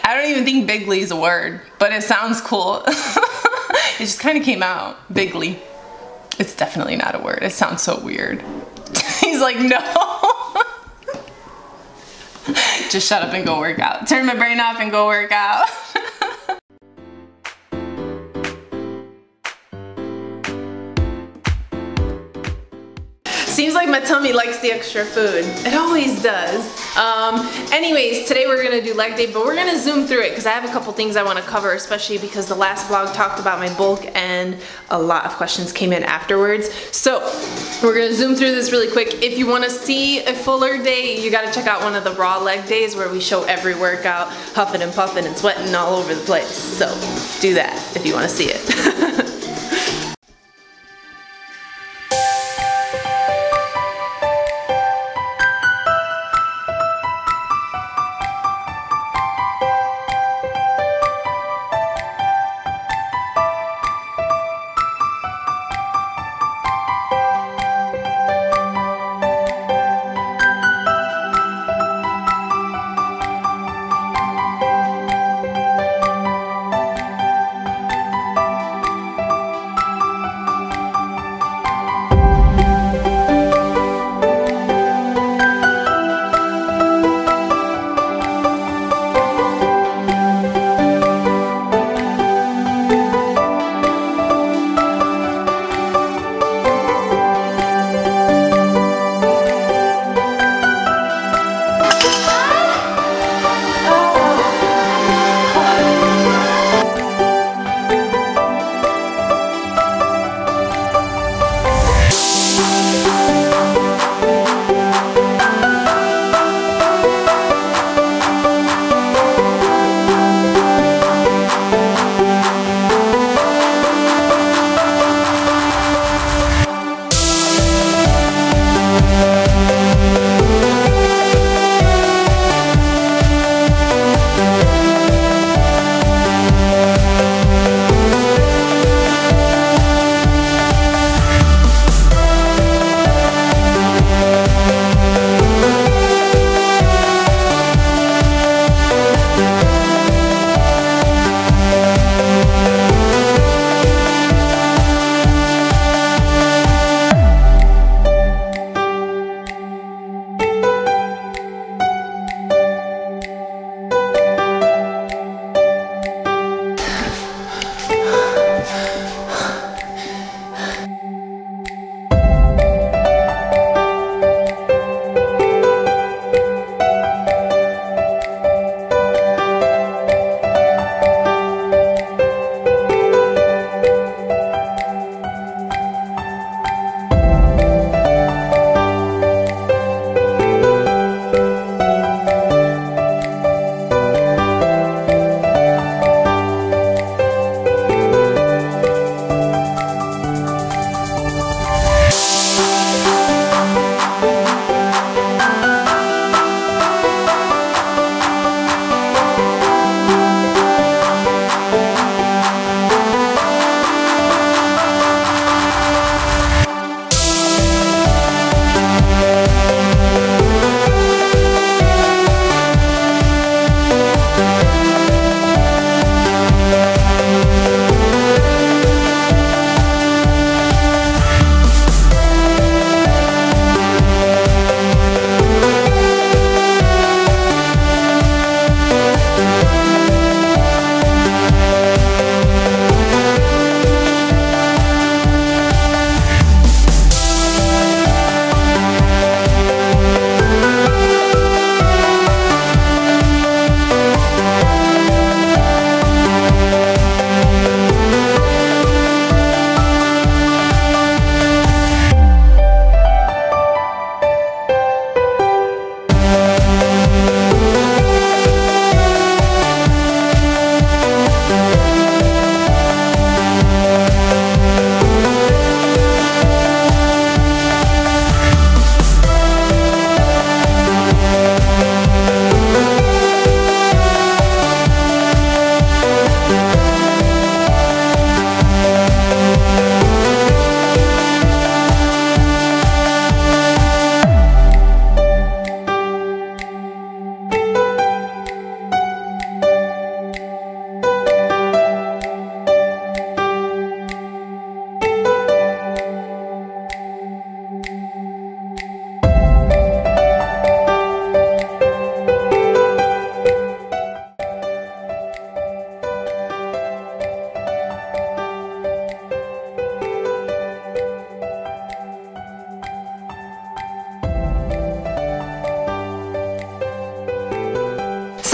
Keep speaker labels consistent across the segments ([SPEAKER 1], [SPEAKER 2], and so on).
[SPEAKER 1] I don't even think bigly is a word, but it sounds cool. It just kind of came out, bigly. It's definitely not a word. It sounds so weird. He's like, no. Just shut up and go work out. Turn my brain off and go work out. Seems like my tummy likes the extra food. It always does. Anyways, today we're gonna do leg day, but we're gonna zoom through it because I have a couple things I wanna cover, especially because the last vlog talked about my bulk and a lot of questions came in afterwards. So we're gonna zoom through this really quick. If you wanna see a fuller day, you gotta check out one of the raw leg days where we show every workout, huffing and puffing and sweating all over the place. So do that if you wanna see it.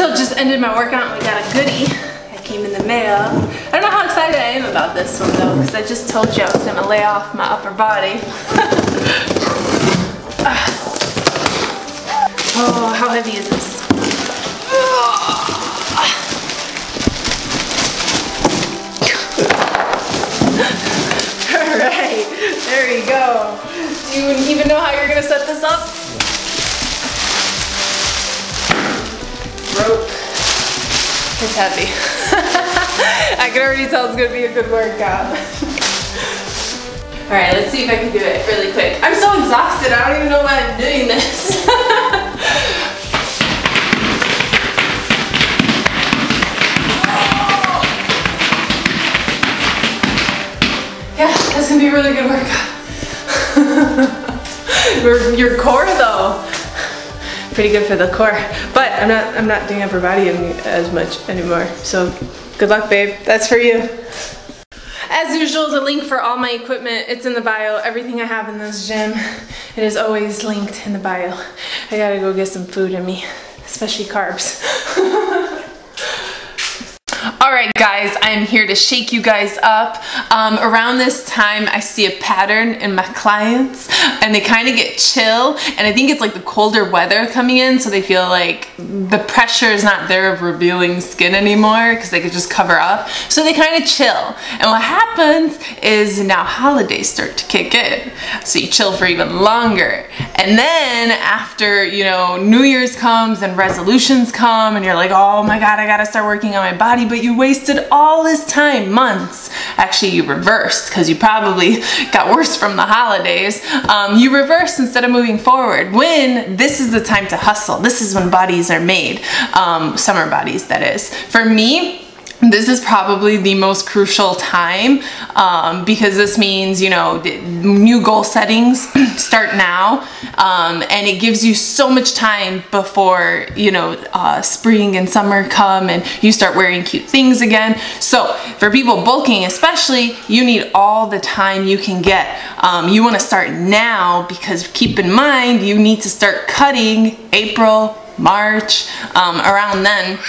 [SPEAKER 1] So just ended my workout and we got a goodie that came in the mail. I don't know how excited I am about this one though, because I just told you I was gonna lay off my upper body. Oh, how heavy is this? Alright, there you go. Do you even know how you're gonna set this up? Rope. It's heavy. I can already tell it's gonna be a good workout. Alright, let's see if I can do it really quick. I'm so exhausted, I don't even know why I'm doing this. Yeah, that's gonna be a really good workout. Your core though, pretty good for the core. But I'm not doing upper body as much anymore. So good luck, babe. That's for you. As usual, the link for all my equipment, it's in the bio. Everything I have in this gym, it is always linked in the bio. I gotta go get some food in me, especially carbs. Alright guys, I'm here to shake you guys up. Around this time I see a pattern in my clients and they kind of get chill, and I think it's like the colder weather coming in, so they feel like the pressure is not there of revealing skin anymore because they could just cover up, so they kind of chill. And what happens is now holidays start to kick in, so you chill for even longer, and then after, you know, New Year's comes and resolutions come and you're like, oh my god, I gotta start working on my body, but you wasted all this time, months. Actually, you reversed because you probably got worse from the holidays. You reversed instead of moving forward, when this is the time to hustle. This is when bodies are made, summer bodies that is. For me, this is probably the most crucial time because this means, you know, new goal settings start now, and it gives you so much time before, you know, spring and summer come and you start wearing cute things again. So for people bulking especially, you need all the time you can get. You want to start now because keep in mind you need to start cutting April, March, around then,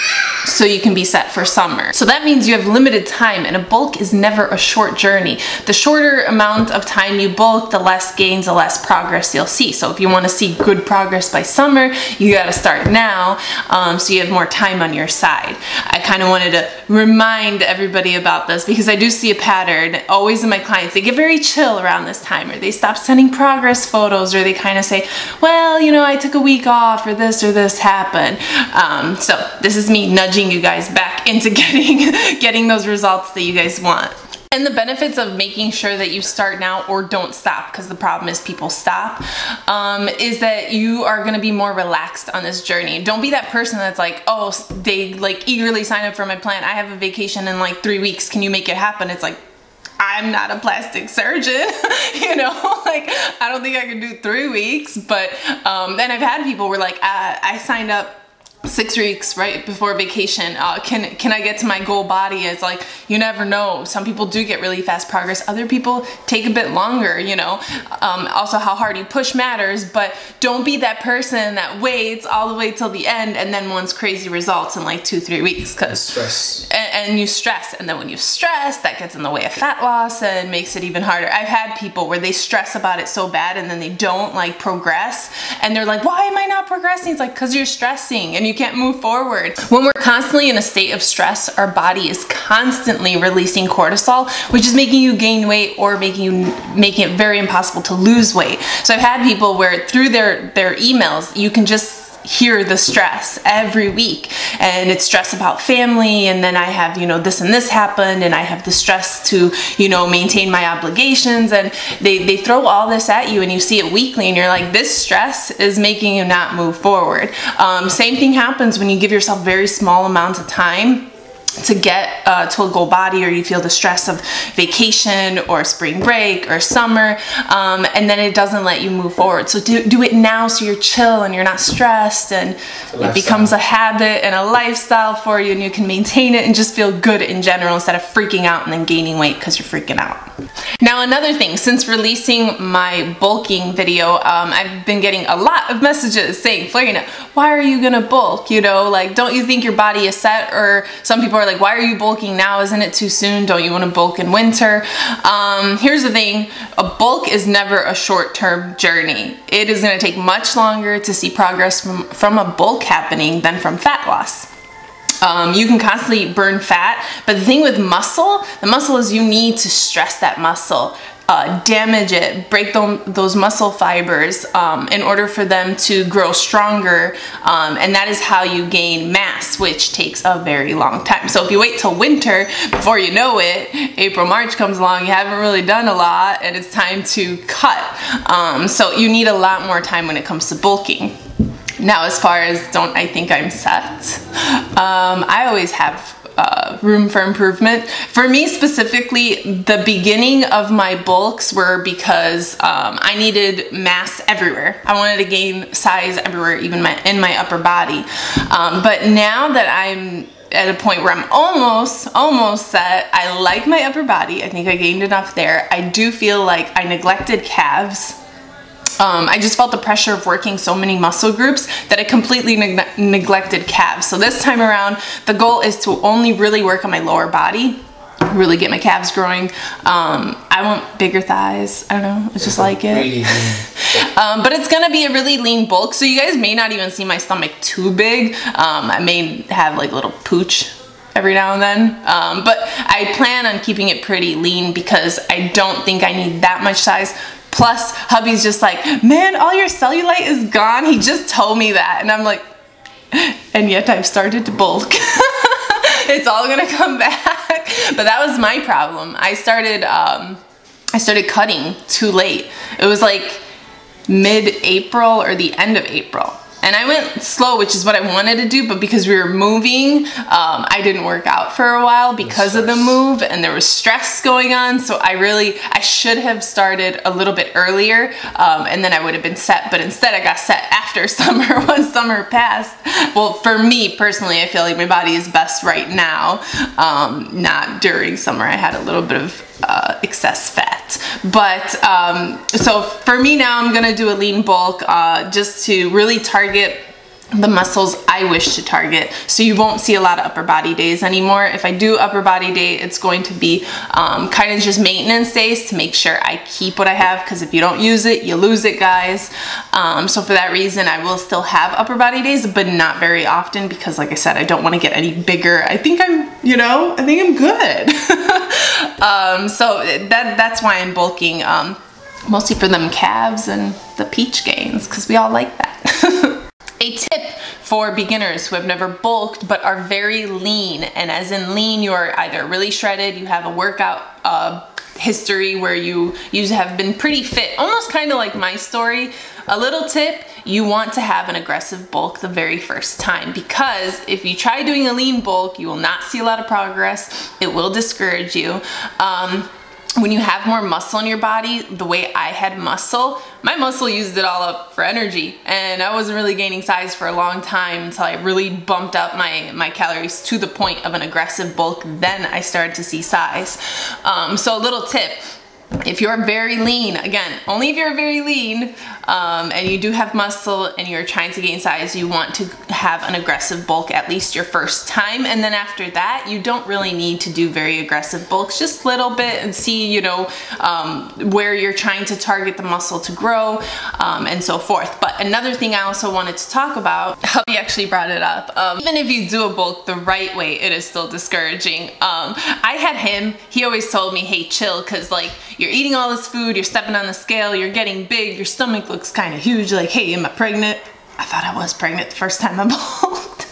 [SPEAKER 1] so you can be set for summer. So that means you have limited time, and a bulk is never a short journey. The shorter amount of time you bulk, the less gains, the less progress you'll see. So if you want to see good progress by summer, you got to start now, so you have more time on your side. I kind of wanted to remind everybody about this because I do see a pattern always in my clients. They get very chill around this time, or they stop sending progress photos, or they kind of say, well, you know, I took a week off, or this happened. So this is me nudging you guys back into getting those results that you guys want. And the benefits of making sure that you start now or don't stop, because the problem is people stop, is that you are going to be more relaxed on this journey. Don't be that person that's like, oh, they like eagerly sign up for my plan. I have a vacation in like 3 weeks. Can you make it happen? It's like, I'm not a plastic surgeon, you know, like I don't think I can do 3 weeks, but then I've had people where like, I signed up 6 weeks right before vacation. Can I get to my goal body? It's like, you never know. Some people do get really fast progress. Other people take a bit longer, you know. Also how hard you push matters, but don't be that person that waits all the way till the end and then wants crazy results in like 2-3 weeks, because and you stress, and then when you stress, that gets in the way of fat loss and makes it even harder. I've had people where they stress about it so bad and then they don't like progress, and they're like, why am I not progressing? It's like, because you're stressing and you can't move forward. When we're constantly in a state of stress, our body is constantly releasing cortisol, which is making you gain weight or making it very impossible to lose weight. So I've had people where through their emails, you can just hear the stress every week, and it's stress about family, and then I have, you know, this and this happened, and I have the stress to, you know, maintain my obligations, and they throw all this at you, and you see it weekly, and you're like, this stress is making you not move forward. Same thing happens when you give yourself very small amounts of time to get to a goal body, or you feel the stress of vacation or spring break or summer, and then it doesn't let you move forward. So do it now so you're chill and you're not stressed, and it becomes a habit and a lifestyle for you, and you can maintain it and just feel good in general instead of freaking out and then gaining weight because you're freaking out. Now, another thing, since releasing my bulking video, I've been getting a lot of messages saying, Florina, why are you gonna bulk? You know, like, don't you think your body is set? Or some people are like, why are you bulking now? Isn't it too soon? Don't you want to bulk in winter? Here's the thing, a bulk is never a short-term journey. It is going to take much longer to see progress from a bulk happening than from fat loss. You can constantly burn fat, but the thing with muscle, the muscle is you need to stress that muscle, damage it, break those muscle fibers in order for them to grow stronger, and that is how you gain mass, which takes a very long time. So if you wait till winter, before you know it, April, March comes along, you haven't really done a lot, and it's time to cut. So you need a lot more time when it comes to bulking. Now, as far as don't I think I'm set, I always have room for improvement. For me specifically, the beginning of my bulks were because I needed mass everywhere. I wanted to gain size everywhere, even in my upper body. But now that I'm at a point where I'm almost set, I like my upper body. I think I gained enough there. I do feel like I neglected calves. I just felt the pressure of working so many muscle groups that I completely neglected calves. So this time around, the goal is to only really work on my lower body, really get my calves growing. I want bigger thighs. I don't know, I just like it. Really but it's gonna be a really lean bulk, so you guys may not even see my stomach too big. I may have like a little pooch every now and then, but I plan on keeping it pretty lean because I don't think I need that much size. Plus, hubby's just like, man, all your cellulite is gone. He just told me that. And I'm like, and yet I've started to bulk. It's all gonna come back. But that was my problem. I started cutting too late. It was like mid-April or the end of April. And I went slow, which is what I wanted to do, but because we were moving, I didn't work out for a while because of the move, and there was stress going on. So I should have started a little bit earlier, and then I would have been set, but instead I got set after summer, once summer passed. Well, for me personally, I feel like my body is best right now, not during summer. I had a little bit of excess fat. But so for me now, I'm gonna do a lean bulk just to really target the muscles I wish to target, so you won't see a lot of upper body days anymore. If I do upper body day, it's going to be kind of just maintenance days to make sure I keep what I have, because if you don't use it, you lose it, guys. So for that reason, I will still have upper body days, but not very often, because like I said, I don't want to get any bigger. I think I'm, I think I'm good. So that's why I'm bulking, mostly for them calves and the peach gains, because we all like that. A tip for beginners who have never bulked but are very lean, and as in lean, you are either really shredded, you have a workout history where you have been pretty fit, almost kind of like my story. A little tip, you want to have an aggressive bulk the very first time, because if you try doing a lean bulk, you will not see a lot of progress. It will discourage you. When you have more muscle in your body, the way I had muscle, my muscle used it all up for energy, and I wasn't really gaining size for a long time until I really bumped up my calories to the point of an aggressive bulk. Then I started to see size. So a little tip, if you're very lean, again, only if you're very lean, and you do have muscle and you're trying to gain size, you want to have an aggressive bulk at least your first time, and then after that, you don't really need to do very aggressive bulks, just a little bit, and see, where you're trying to target the muscle to grow, and so forth. But another thing I also wanted to talk about, hubby actually brought it up, even if you do a bulk the right way, it is still discouraging. I had him, he always told me, hey, chill, because like, you're eating all this food, you're stepping on the scale, you're getting big, your stomach looks kind of huge, like, hey, am I pregnant? I thought I was pregnant the first time I bulked.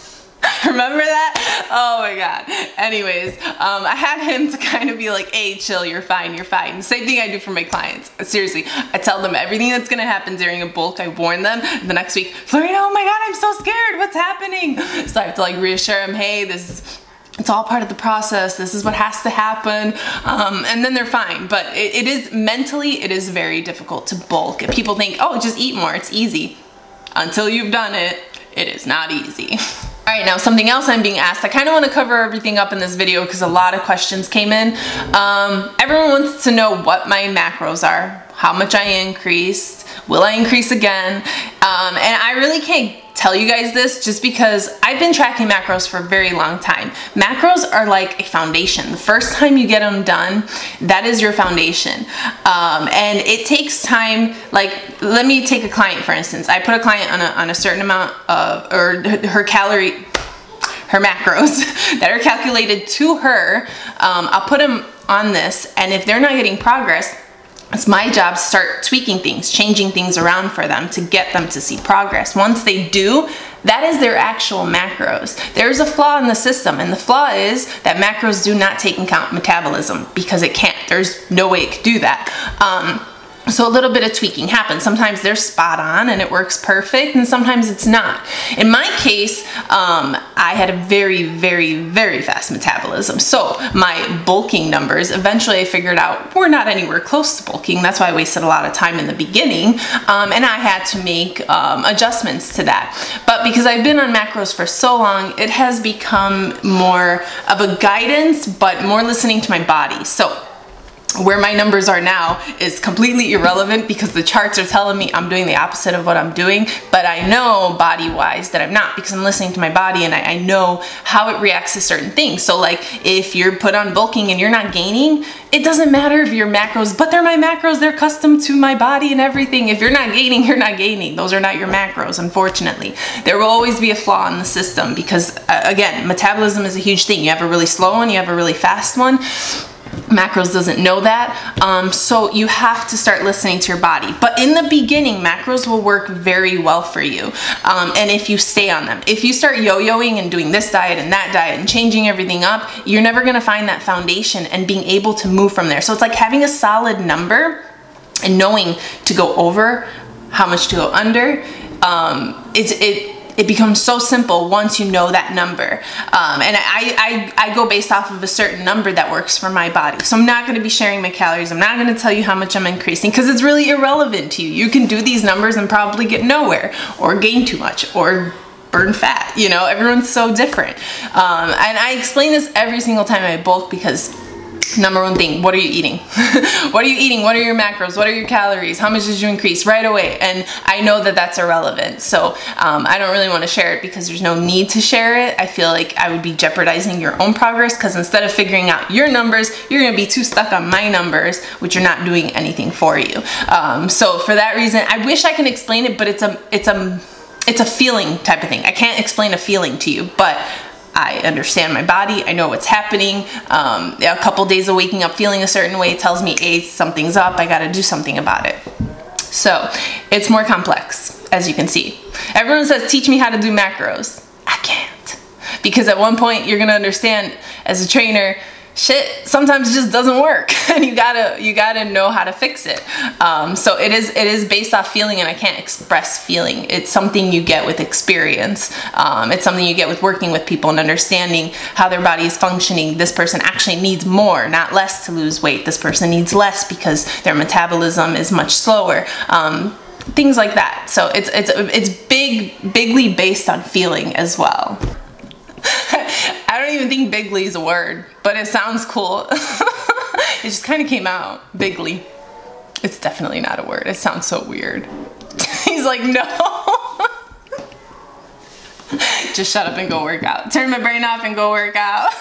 [SPEAKER 1] Remember that? Oh my God. Anyways, I had him to kind of be like, hey, chill, you're fine, you're fine. Same thing I do for my clients. Seriously, I tell them everything that's gonna happen during a bulk. I warn them. The next week, Florina, oh my God, I'm so scared, what's happening? So I have to like reassure him, hey, this it's all part of the process. This is what has to happen. And then they're fine. But it is mentally, it is very difficult to bulk. If people think, oh, just eat more, it's easy. Until you've done it, it is not easy. All right, now something else I'm being asked. I kind of want to cover everything up in this video because a lot of questions came in. Everyone wants to know what my macros are, how much I increased, will I increase again? And I really can't tell you guys this just because I've been tracking macros for a very long time. Macros are like a foundation. The first time you get them done, that is your foundation. And it takes time. Like, let me take a client, for instance. I put a client on a certain amount of, or her macros that are calculated to her. I'll put them on this, and if they're not getting progress, it's my job to start tweaking things, changing things around for them to get them to see progress. Once they do, that is their actual macros. There's a flaw in the system, and the flaw is that macros do not take into account metabolism because it can't. There's no way it could do that. So a little bit of tweaking happens. Sometimes they're spot on and it works perfect, and sometimes it's not. In my case, I had a very, very, very fast metabolism. So my bulking numbers, eventually I figured out we're not anywhere close to bulking. That's why I wasted a lot of time in the beginning. And I had to make adjustments to that. But because I've been on macros for so long, it has become more of a guidance, but more listening to my body. So where my numbers are now is completely irrelevant because the charts are telling me I'm doing the opposite of what I'm doing, but I know body-wise that I'm not because I'm listening to my body, and I know how it reacts to certain things. So like if you're put on bulking and you're not gaining, it doesn't matter if your macros, but they're my macros, they're custom to my body and everything. If you're not gaining, you're not gaining. Those are not your macros, unfortunately. There will always be a flaw in the system because again, metabolism is a huge thing. You have a really slow one, you have a really fast one. Macros doesn't know that, so you have to start listening to your body. But in the beginning, macros will work very well for you, and if you stay on them. If you start yo-yoing and doing this diet and that diet and changing everything up, you're never going to find that foundation and being able to move from there. So it's like having a solid number and knowing to go over, how much to go under. It becomes so simple once you know that number. And I go based off of a certain number that works for my body. So I'm not gonna be sharing my calories. I'm not gonna tell you how much I'm increasing because it's really irrelevant to you. You can do these numbers and probably get nowhere or gain too much or burn fat. You know, everyone's so different. And I explain this every single time I bulk because number one thing, what are you eating? What are you eating? What are your macros? What are your calories? How much did you increase right away? And I know that that's irrelevant. So I don't really want to share it because there's no need to share it. I feel like I would be jeopardizing your own progress because instead of figuring out your numbers, you're going to be too stuck on my numbers, which are not doing anything for you. So for that reason, I wish I can explain it, but it's a feeling type of thing. I can't explain a feeling to you, but I understand my body. I know what's happening. A couple days of waking up feeling a certain way tells me, hey, something's up. I got to do something about it. So it's more complex, as you can see. Everyone says, teach me how to do macros. I can't. Because at one point you're going to understand as a trainer, shit sometimes just doesn't work and you gotta know how to fix it. So it is based off feeling, and I can't express feeling. It's something you get with experience. It's something you get with working with people and understanding how their body is functioning. This person actually needs more, not less, to lose weight. This person needs less because their metabolism is much slower. Things like that. So it's bigly based on feeling as well. I don't even think bigly is a word, but it sounds cool. It just kind of came out. Bigly. It's definitely not a word. It sounds so weird. He's like, no. Just shut up and go work out. Turn my brain off and go work out.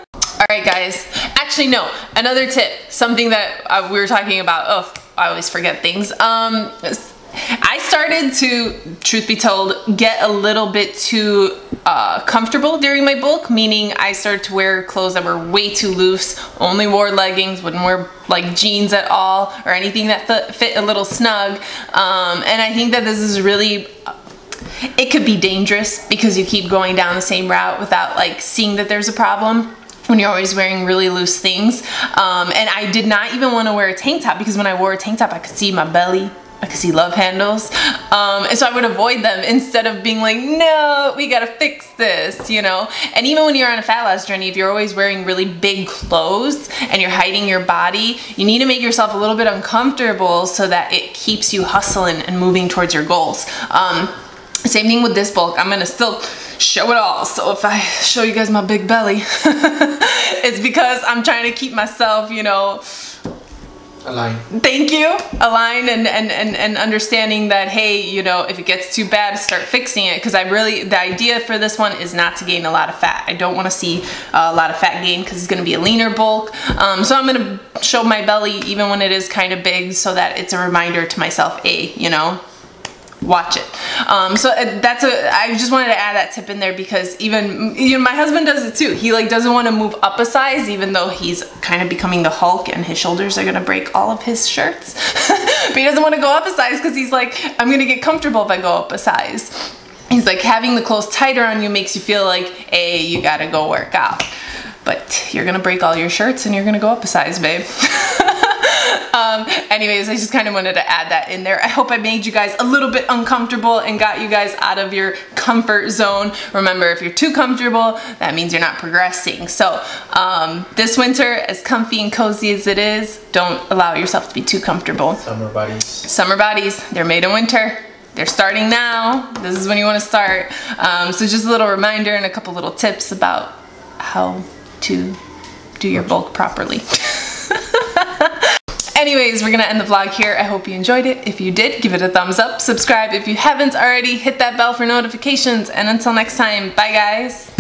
[SPEAKER 1] All right, guys. Actually, no. Another tip. Something that we were talking about. Oh, I always forget things. I started to, truth be told, get a little bit too comfortable during my bulk, meaning I started to wear clothes that were way too loose, only wore leggings, wouldn't wear like jeans at all or anything that fit a little snug. And I think that this is really, it could be dangerous because you keep going down the same route without like seeing that there's a problem when you're always wearing really loose things. And I did not even want to wear a tank top because when I wore a tank top, I could see my belly. because he love handles. And so I would avoid them instead of being like, no, we gotta fix this, you know? And even when you're on a fat loss journey, if you're always wearing really big clothes and you're hiding your body, you need to make yourself a little bit uncomfortable so that it keeps you hustling and moving towards your goals. Same thing with this bulk. I'm gonna still show it all. So if I show you guys my big belly, it's because I'm trying to keep myself, you know,
[SPEAKER 2] aligned.
[SPEAKER 1] Thank you. Aligned and understanding that, hey, you know, if it gets too bad, start fixing it. Because the idea for this one is not to gain a lot of fat. I don't want to see a lot of fat gain because it's going to be a leaner bulk. So I'm going to show my belly even when it is kind of big so that it's a reminder to myself, hey, you know, watch it. So I just wanted to add that tip in there because even, you know, my husband does it too. He like doesn't want to move up a size even though he's kind of becoming the Hulk and his shoulders are going to break all of his shirts. But he doesn't want to go up a size because he's like, I'm going to get comfortable if I go up a size. He's like, having the clothes tighter on you makes you feel like, hey, you got to go work out. But you're going to break all your shirts and you're going to go up a size, babe. Anyways, I just kind of wanted to add that in there. I hope I made you guys a little bit uncomfortable and got you guys out of your comfort zone. Remember, if you're too comfortable, that means you're not progressing. So this winter, as comfy and cozy as it is, don't allow yourself to be too comfortable.
[SPEAKER 2] Summer bodies. Summer
[SPEAKER 1] bodies, they're made in winter. They're starting now. This is when you want to start. So just a little reminder and a couple little tips about how to do your bulk properly. Anyways, we're gonna end the vlog here. I hope you enjoyed it. If you did, give it a thumbs up. Subscribe if you haven't already. Hit that bell for notifications. And until next time, bye guys.